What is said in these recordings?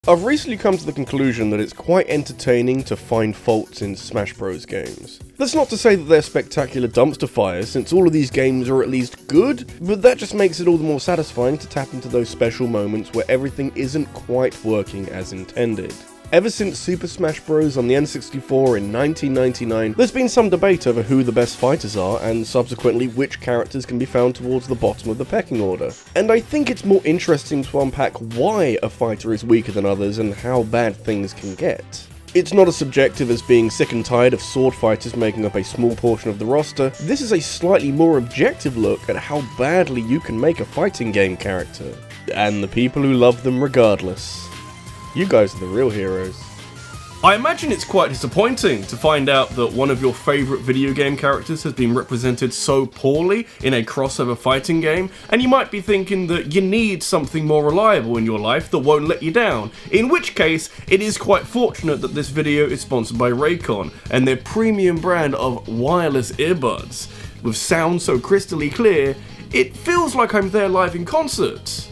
I've recently come to the conclusion that it's quite entertaining to find faults in Smash Bros games. That's not to say that they're spectacular dumpster fires, since all of these games are at least good, but that just makes it all the more satisfying to tap into those special moments where everything isn't quite working as intended. Ever since Super Smash Bros. On the N64 in 1999, there's been some debate over who the best fighters are, and subsequently which characters can be found towards the bottom of the pecking order. And I think it's more interesting to unpack why a fighter is weaker than others and how bad things can get. It's not as subjective as being sick and tired of sword fighters making up a small portion of the roster. This is a slightly more objective look at how badly you can make a fighting game character, and the people who love them regardless. You guys are the real heroes. I imagine it's quite disappointing to find out that one of your favourite video game characters has been represented so poorly in a crossover fighting game, and you might be thinking that you need something more reliable in your life that won't let you down, in which case it is quite fortunate that this video is sponsored by Raycon and their premium brand of wireless earbuds. With sound so crystally clear, it feels like I'm there live in concert.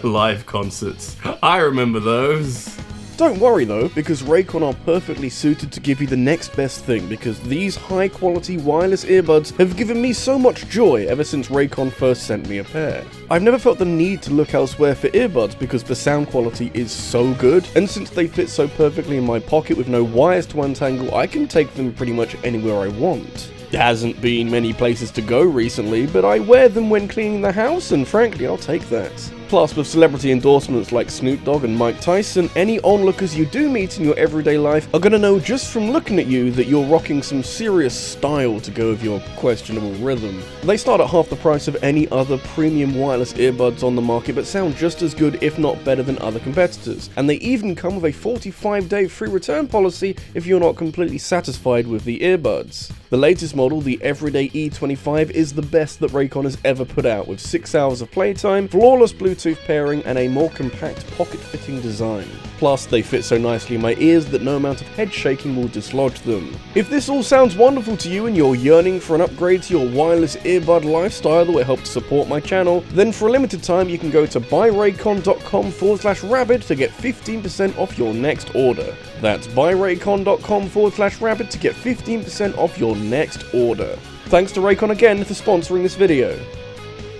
Live concerts. I remember those. Don't worry though, because Raycon are perfectly suited to give you the next best thing, because these high quality wireless earbuds have given me so much joy ever since Raycon first sent me a pair. I've never felt the need to look elsewhere for earbuds because the sound quality is so good, and since they fit so perfectly in my pocket with no wires to untangle, I can take them pretty much anywhere I want. There hasn't been many places to go recently, but I wear them when cleaning the house, and frankly, I'll take that. Plus, with celebrity endorsements like Snoop Dogg and Mike Tyson, any onlookers you do meet in your everyday life are gonna know just from looking at you that you're rocking some serious style to go with your questionable rhythm. They start at half the price of any other premium wireless earbuds on the market, but sound just as good, if not better, than other competitors. And they even come with a 45-day free return policy if you're not completely satisfied with the earbuds. The latest model, the Everyday E25, is the best that Raycon has ever put out, with 6 hours of playtime, flawless Bluetooth pairing, and a more compact pocket-fitting design. Plus, they fit so nicely in my ears that no amount of head shaking will dislodge them. If this all sounds wonderful to you and you're yearning for an upgrade to your wireless earbud lifestyle that will help to support my channel, then for a limited time you can go to buyraycon.com/rabbid to get 15% off your next order. That's buyraycon.com/rabbid to get 15% off your next order. Thanks to Raycon again for sponsoring this video.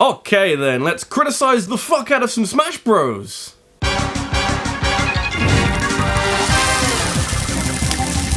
Okay then, let's criticize the fuck out of some Smash Bros.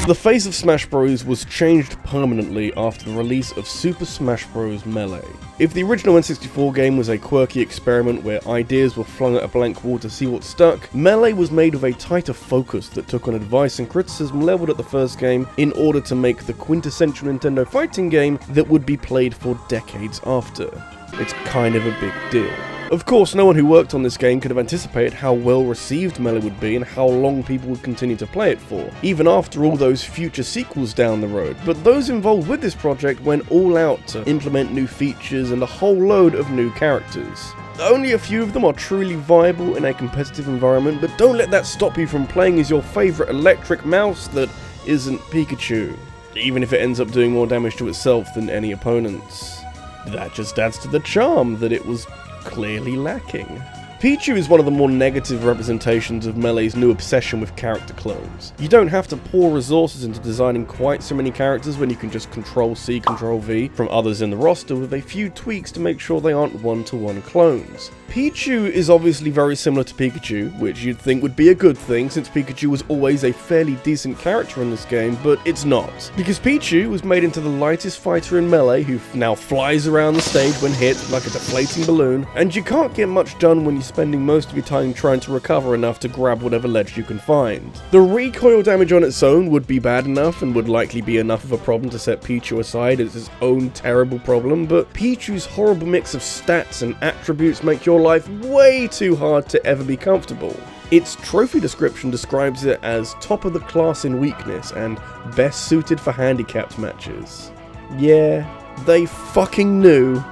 The face of Smash Bros was changed permanently after the release of Super Smash Bros Melee. If the original N64 game was a quirky experiment where ideas were flung at a blank wall to see what stuck, Melee was made with a tighter focus that took on advice and criticism leveled at the first game in order to make the quintessential Nintendo fighting game that would be played for decades after. It's kind of a big deal. Of course, no one who worked on this game could have anticipated how well received Melee would be and how long people would continue to play it for, even after all those future sequels down the road, but those involved with this project went all out to implement new features and a whole load of new characters. Only a few of them are truly viable in a competitive environment, but don't let that stop you from playing as your favourite electric mouse that isn't Pikachu, even if it ends up doing more damage to itself than any opponents. That just adds to the charm that it was clearly lacking. Pichu is one of the more negative representations of Melee's new obsession with character clones. You don't have to pour resources into designing quite so many characters when you can just Ctrl-C, Ctrl-V from others in the roster with a few tweaks to make sure they aren't one-to-one clones. Pichu is obviously very similar to Pikachu, which you'd think would be a good thing since Pikachu was always a fairly decent character in this game, but it's not. Because Pichu was made into the lightest fighter in Melee who now flies around the stage when hit like a deflating balloon, and you can't get much done when you're spending most of your time trying to recover enough to grab whatever ledge you can find. The recoil damage on its own would be bad enough and would likely be enough of a problem to set Pichu aside as its own terrible problem, but Pichu's horrible mix of stats and attributes make your life way too hard to ever be comfortable. Its trophy description describes it as top of the class in weakness and best suited for handicapped matches. Yeah, they fucking knew.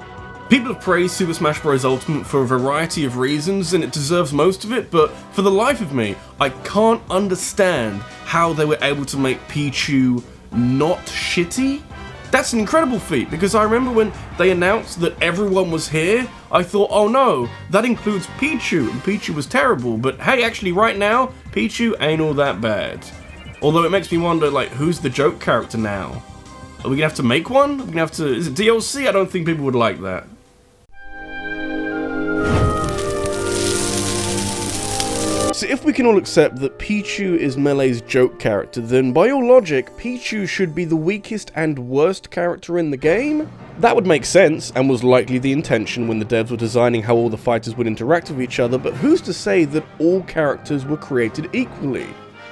People have praised Super Smash Bros. Ultimate for a variety of reasons, and it deserves most of it, but for the life of me, I can't understand how they were able to make Pichu not shitty. That's an incredible feat, because I remember when they announced that everyone was here, I thought, oh no, that includes Pichu, and Pichu was terrible, but hey, actually right now, Pichu ain't all that bad. Although it makes me wonder, like, who's the joke character now? Are we gonna have to make one? Are we gonna have to, is it DLC? I don't think people would like that. So if we can all accept that Pichu is Melee's joke character, then by your logic, Pichu should be the weakest and worst character in the game? That would make sense, and was likely the intention when the devs were designing how all the fighters would interact with each other, but who's to say that all characters were created equally?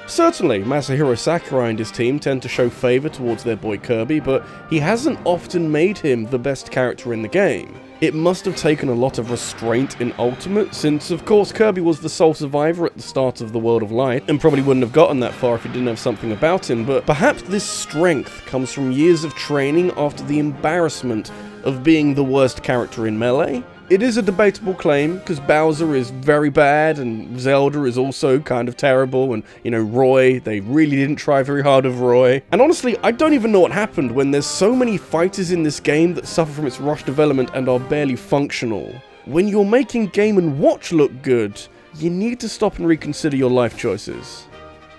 Certainly, Masahiro Sakurai and his team tend to show favour towards their boy Kirby, but he hasn't often made him the best character in the game. It must have taken a lot of restraint in Ultimate, since of course Kirby was the sole survivor at the start of the World of Light, and probably wouldn't have gotten that far if he didn't have something about him, but perhaps this strength comes from years of training after the embarrassment of being the worst character in Melee. It is a debatable claim, because Bowser is very bad, and Zelda is also kind of terrible, and, you know, Roy, they really didn't try very hard with Roy. And honestly, I don't even know what happened when there's so many fighters in this game that suffer from its rushed development and are barely functional. When you're making Game & Watch look good, you need to stop and reconsider your life choices.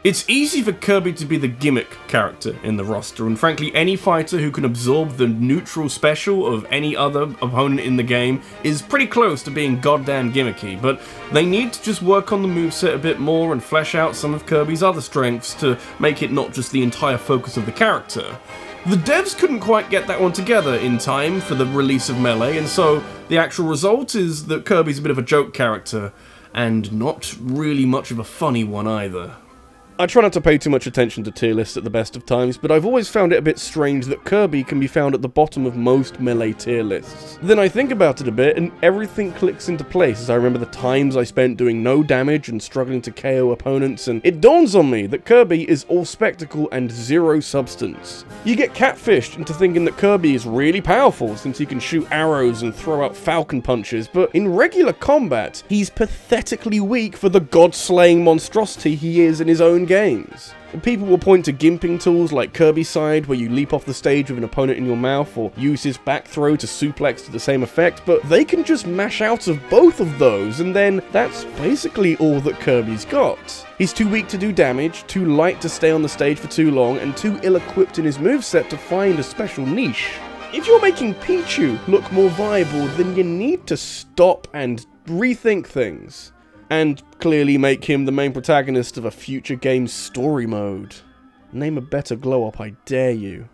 It's easy for Kirby to be the gimmick character in the roster, and frankly any fighter who can absorb the neutral special of any other opponent in the game is pretty close to being goddamn gimmicky, but they need to just work on the moveset a bit more and flesh out some of Kirby's other strengths to make it not just the entire focus of the character. The devs couldn't quite get that one together in time for the release of Melee, and so the actual result is that Kirby's a bit of a joke character, and not really much of a funny one either. I try not to pay too much attention to tier lists at the best of times, but I've always found it a bit strange that Kirby can be found at the bottom of most Melee tier lists. Then I think about it a bit, and everything clicks into place as I remember the times I spent doing no damage and struggling to KO opponents, and it dawns on me that Kirby is all spectacle and zero substance. You get catfished into thinking that Kirby is really powerful since he can shoot arrows and throw out falcon punches, but in regular combat, he's pathetically weak for the god-slaying monstrosity he is in his own games. People will point to gimping tools like Kirby-side, where you leap off the stage with an opponent in your mouth, or use his back throw to suplex to the same effect, but they can just mash out of both of those, and then that's basically all that Kirby's got. He's too weak to do damage, too light to stay on the stage for too long, and too ill-equipped in his moveset to find a special niche. If you're making Pichu look more viable, then you need to stop and rethink things. And clearly make him the main protagonist of a future game's story mode. Name a better glow-up, I dare you.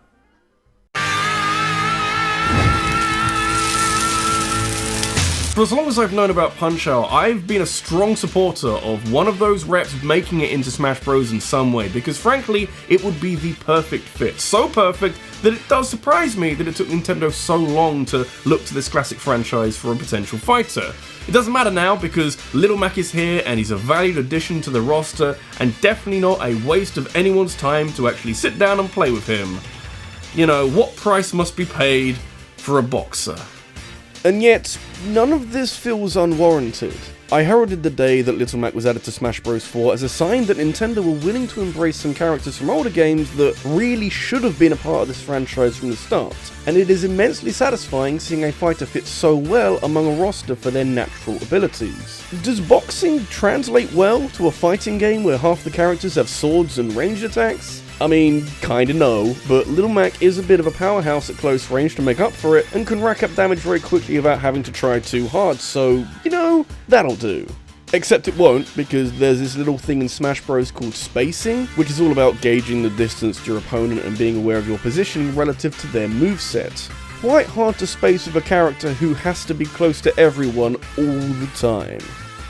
For as long as I've known about Punch-Out, I've been a strong supporter of one of those reps making it into Smash Bros in some way, because frankly, it would be the perfect fit. So perfect that it does surprise me that it took Nintendo so long to look to this classic franchise for a potential fighter. It doesn't matter now, because Little Mac is here and he's a valued addition to the roster, and definitely not a waste of anyone's time to actually sit down and play with him. You know, what price must be paid for a boxer? And yet, none of this feels unwarranted. I heralded the day that Little Mac was added to Smash Bros. 4 as a sign that Nintendo were willing to embrace some characters from older games that really should have been a part of this franchise from the start. And it is immensely satisfying seeing a fighter fit so well among a roster for their natural abilities. Does boxing translate well to a fighting game where half the characters have swords and ranged attacks? I mean, kinda no, but Little Mac is a bit of a powerhouse at close range to make up for it, and can rack up damage very quickly without having to try too hard, so, you know, that'll do. Except it won't, because there's this little thing in Smash Bros called spacing, which is all about gauging the distance to your opponent and being aware of your position relative to their moveset. Quite hard to space with a character who has to be close to everyone all the time.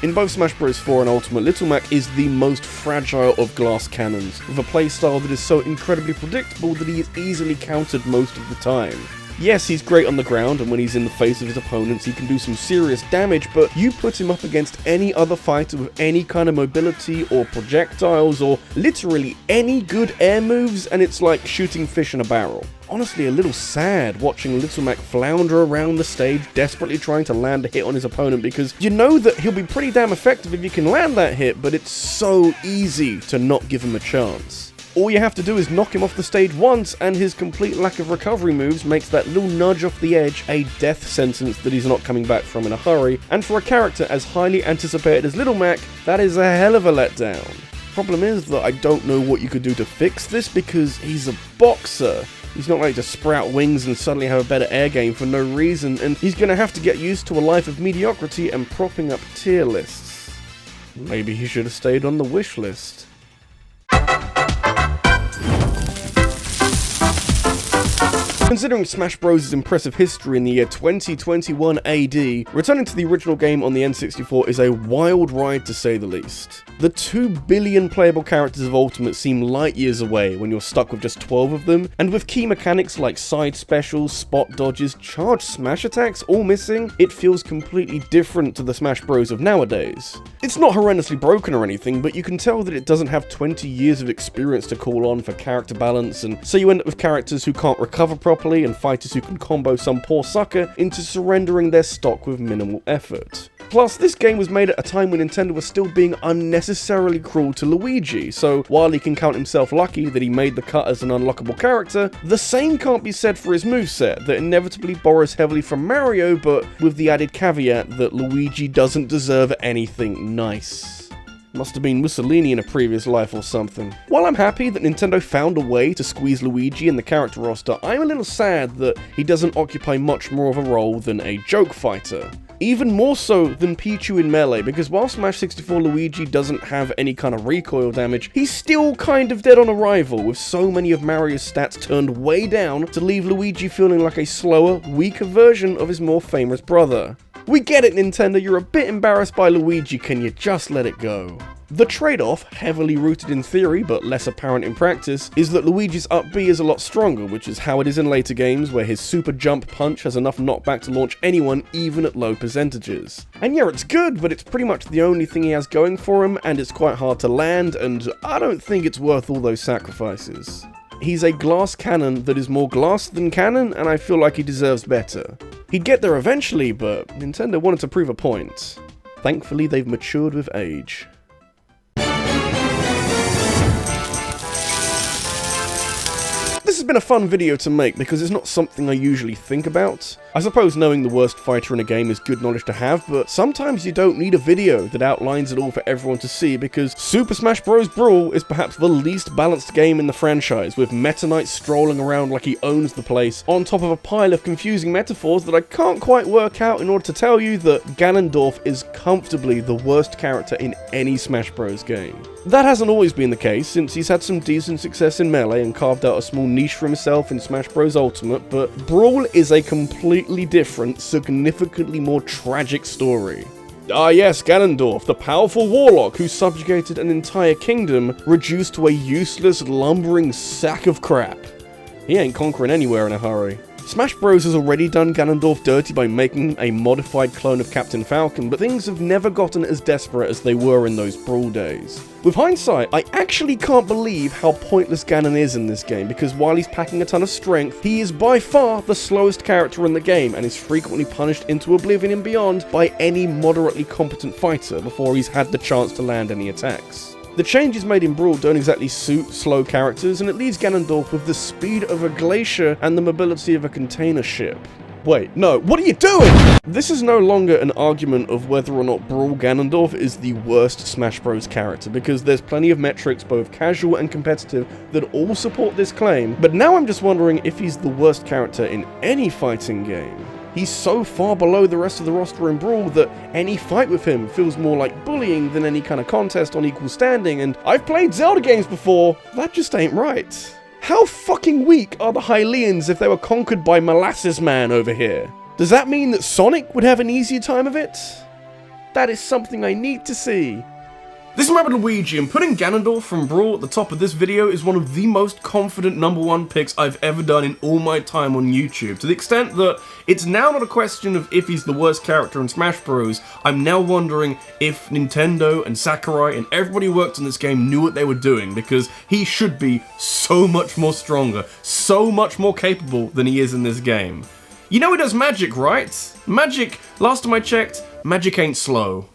In both Smash Bros. 4 and Ultimate, Little Mac is the most fragile of glass cannons, with a playstyle that is so incredibly predictable that he is easily countered most of the time. Yes, he's great on the ground, and when he's in the face of his opponents he can do some serious damage, but you put him up against any other fighter with any kind of mobility or projectiles or literally any good air moves, and it's like shooting fish in a barrel. Honestly, a little sad watching Little Mac flounder around the stage desperately trying to land a hit on his opponent, because you know that he'll be pretty damn effective if you can land that hit, but it's so easy to not give him a chance. All you have to do is knock him off the stage once, and his complete lack of recovery moves makes that little nudge off the edge a death sentence that he's not coming back from in a hurry, and for a character as highly anticipated as Little Mac, that is a hell of a letdown. Problem is that I don't know what you could do to fix this, because he's a boxer. He's not like to sprout wings and suddenly have a better air game for no reason, and he's going to have to get used to a life of mediocrity and propping up tier lists. Maybe he should have stayed on the wish list. Considering Smash Bros.' impressive history in the year 2021 AD, returning to the original game on the N64 is a wild ride to say the least. The 2 billion playable characters of Ultimate seem light years away when you're stuck with just 12 of them, and with key mechanics like side specials, spot dodges, charged smash attacks all missing, it feels completely different to the Smash Bros. Of nowadays. It's not horrendously broken or anything, but you can tell that it doesn't have 20 years of experience to call on for character balance, and so you end up with characters who can't recover properly and fighters who can combo some poor sucker into surrendering their stock with minimal effort. Plus, this game was made at a time when Nintendo was still being unnecessarily cruel to Luigi, so while he can count himself lucky that he made the cut as an unlockable character, the same can't be said for his moveset that inevitably borrows heavily from Mario, but with the added caveat that Luigi doesn't deserve anything nice. Must have been Mussolini in a previous life or something. While I'm happy that Nintendo found a way to squeeze Luigi in the character roster, I'm a little sad that he doesn't occupy much more of a role than a joke fighter. Even more so than Pichu in Melee, because while Smash 64 Luigi doesn't have any kind of recoil damage, he's still kind of dead on arrival, with so many of Mario's stats turned way down to leave Luigi feeling like a slower, weaker version of his more famous brother. We get it, Nintendo, you're a bit embarrassed by Luigi, can you just let it go? The trade-off, heavily rooted in theory but less apparent in practice, is that Luigi's up B is a lot stronger, which is how it is in later games where his super jump punch has enough knockback to launch anyone even at low percentages. And yeah, it's good, but it's pretty much the only thing he has going for him, and it's quite hard to land, and I don't think it's worth all those sacrifices. He's a glass cannon that is more glass than cannon, and I feel like he deserves better. He'd get there eventually, but Nintendo wanted to prove a point. Thankfully, they've matured with age. This has been a fun video to make because it's not something I usually think about. I suppose knowing the worst fighter in a game is good knowledge to have, but sometimes you don't need a video that outlines it all for everyone to see, because Super Smash Bros. Brawl is perhaps the least balanced game in the franchise, with Meta Knight strolling around like he owns the place, on top of a pile of confusing metaphors that I can't quite work out in order to tell you that Ganondorf is comfortably the worst character in any Smash Bros. Game. That hasn't always been the case, since he's had some decent success in Melee and carved out a small niche for himself in Smash Bros. Ultimate, but Brawl is a completely different, significantly more tragic story. Ah yes, Ganondorf, the powerful warlock who subjugated an entire kingdom, reduced to a useless, lumbering sack of crap. He ain't conquering anywhere in a hurry. Smash Bros. Has already done Ganondorf dirty by making a modified clone of Captain Falcon, but things have never gotten as desperate as they were in those Brawl days. With hindsight, I actually can't believe how pointless Ganon is in this game, because while he's packing a ton of strength, he is by far the slowest character in the game, and is frequently punished into oblivion and beyond by any moderately competent fighter before he's had the chance to land any attacks. The changes made in Brawl don't exactly suit slow characters, and it leaves Ganondorf with the speed of a glacier and the mobility of a container ship. Wait, no, what are you doing? This is no longer an argument of whether or not Brawl Ganondorf is the worst Smash Bros. Character, because there's plenty of metrics, both casual and competitive, that all support this claim, but now I'm just wondering if he's the worst character in any fighting game. He's so far below the rest of the roster in Brawl that any fight with him feels more like bullying than any kind of contest on equal standing, and I've played Zelda games before, that just ain't right. How fucking weak are the Hylians if they were conquered by Molasses Man over here? Does that mean that Sonic would have an easier time of it? That is something I need to see. This is RabbidLuigi, and putting Ganondorf from Brawl at the top of this video is one of the most confident #1 picks I've ever done in all my time on YouTube, to the extent that it's now not a question of if he's the worst character in Smash Bros. I'm now wondering if Nintendo and Sakurai and everybody who worked on this game knew what they were doing, because he should be so much more stronger, so much more capable than he is in this game. You know he does magic, right? Magic, last time I checked, magic ain't slow.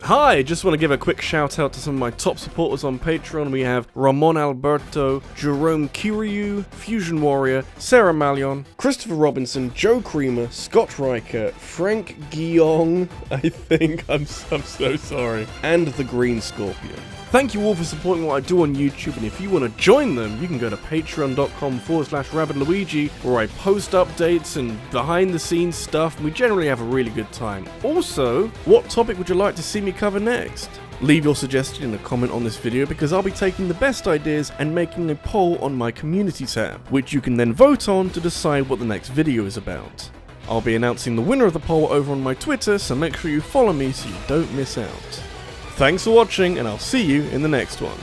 Hi, just want to give a quick shout out to some of my top supporters on Patreon. We have Ramon Alberto, Jerome Kiryu, Fusion Warrior, Sarah Malion, Christopher Robinson, Joe Creamer, Scott Riker, Frank Guillong, I think, I'm so sorry, and the Green Scorpion. Thank you all for supporting what I do on YouTube, and if you want to join them, you can go to patreon.com/RabbidLuigi, where I post updates and behind the scenes stuff, and we generally have a really good time. Also, what topic would you like to see me cover next? Leave your suggestion in a comment on this video, because I'll be taking the best ideas and making a poll on my community tab, which you can then vote on to decide what the next video is about. I'll be announcing the winner of the poll over on my Twitter, so make sure you follow me so you don't miss out. Thanks for watching, and I'll see you in the next one.